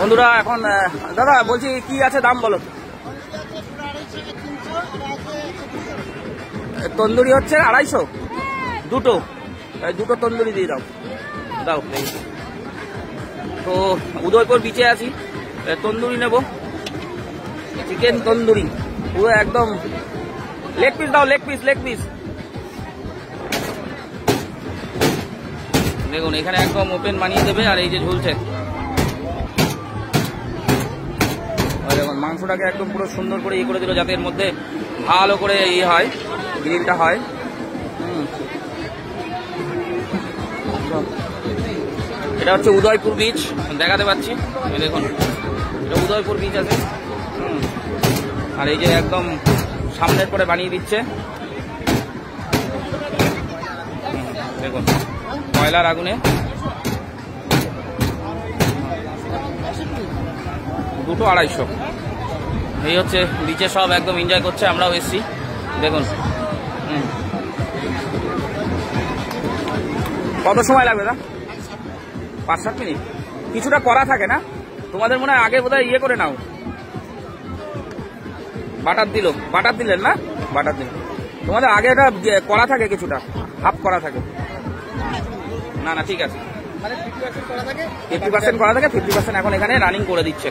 বন্ধুরা এখন দাদা বলছি কি আছে দাম বলো। তন্দুরি হচ্ছে 250 দুটো, দুটো তন্দুরি দিয়ে দাও দাও। তো উদয়পুর বিচে আছি, তন্দুরি নেব, চিকেন তন্দুরি পুরো একদম। লেগ পিস দাও, লেগ পিস, লেগ পিস। দেখুন এখানে একদম ওপেন বানিয়ে দেবে, আর এই যে ঝুলছে দেখুন মাংসটাকে একদম পুরো সুন্দর করে করে দিল, যাতে এর মধ্যে ভালো করে হয়, গ্রিলটা হয়। এটা হচ্ছে উদয়পুর বিচ, দেখাতে পাচ্ছি দেখুন, এটা উদয়পুর বিচ আছে। আর এই যে একদম সামনের পরে বানিয়ে দিচ্ছে দেখুন, কয়লার আগুনে। দুটো 250। এই হচ্ছে বিচে সব একদম এনজয় করছে, আমরাও এসছি দেখুন। কত সময় লাগবে না? 5-7 মিনিট। কিছুটা করা থাকে না তোমাদের, মনে হয় আগে বোধহয় করে নাও, বাটার দিল, বাটার দিলেন না? বাটার দিল তোমাদের আগে, এটা করা থাকে, কিছুটা হাফ করা থাকে। না না ঠিক আছে, 50% করা থাকে, 50% এখন এখানে রানিং করে দিচ্ছে।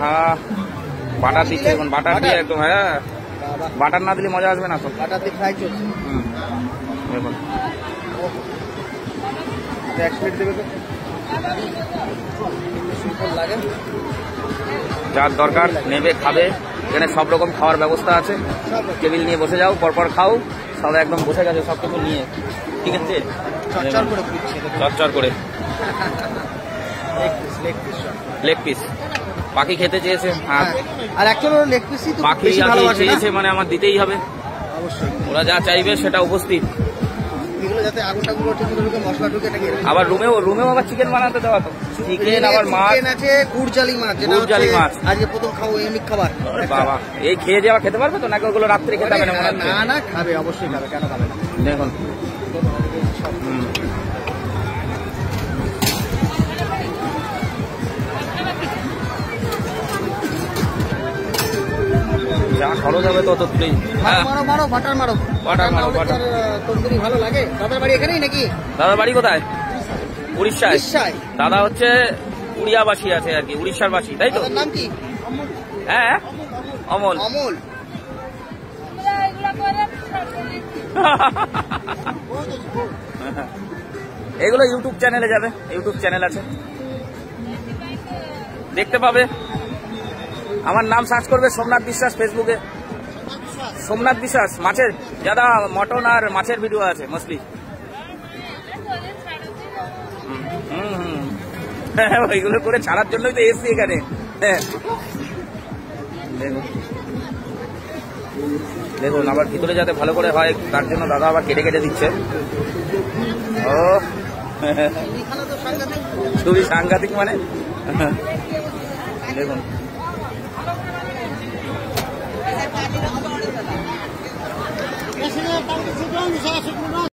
হ্যাঁ বাটার দিচ্ছে এখন, বাটার দিয়ে একদম। হ্যাঁ বাটার না দিলে মজা আসবে না তো। বাটার দিয়ে ফ্রাই চলছে। দেখুন যার দরকার নেবে, খাবে। এখানে সব রকম খাওয়ার ব্যবস্থা আছে, টেবিল নিয়ে বসে যাও, পরপর খাও, সব একদম বসে গেছে সব কিছু নিয়ে, ঠিক আছে। চরচর করে লেগ পিস পাখি খেতে চেয়েছে, আর অ্যাকচুয়ালি লেগ পিসই তো পাখি চেয়েছে, মানে আমার দিতেই হবে। ওরা যা চাইবে সেটা উপস্থিত। আবার রুমেও আবার চিকেন বানাতে দেওয়া, তো চিকেন আবার মাছ আছে, গুড়জালি মাছ, গুড়জালি মাছ আজকে প্রথম খাবো এমনি খাবার। বাবা এই খেয়ে যাওয়া খেতে পারবে তো, নাকি ওগুলো রাত্রে খেতে হবে? না না খাবে, অবশ্যই খাবে, কেন খাবে না। দেখুন যা খরচ হবে তত প্লিজ। মারো মারো বাটার মারো, বাটার মারো, বাটার তন্দুরি ভালো লাগে। দাদার বাড়ি এখানেই নাকি? দাদার বাড়ি কোথায়? উড়িষ্যায়। দাদা হচ্ছে উড়িয়াবাসী আছে আর কি, উড়িষ্যার বাসী, তাই তো? নাম কি? হ্যাঁ অমল। অমল এগুলো ইউটিউব চ্যানেলে যাবে, ইউটিউব চ্যানেল আছে, দেখতে পাবে। আমার নাম সার্চ করবে সোমনাথ বিশ্বাস ফেসবুকে। সোমনাথ বিশ্বাস, মাছের যারা মটন আর মাছের ভিডিও আছে মছলি। ওইগুলো করে ছাড়ার জন্যই তো এসছি এখানে। দেখুন আবার ভিতরে যাতে ভালো করে হয়, তার জন্য দাদা আবার কেটে কেটে দিচ্ছে। ও খুবই সাংঘাতিক, মানে দেখুন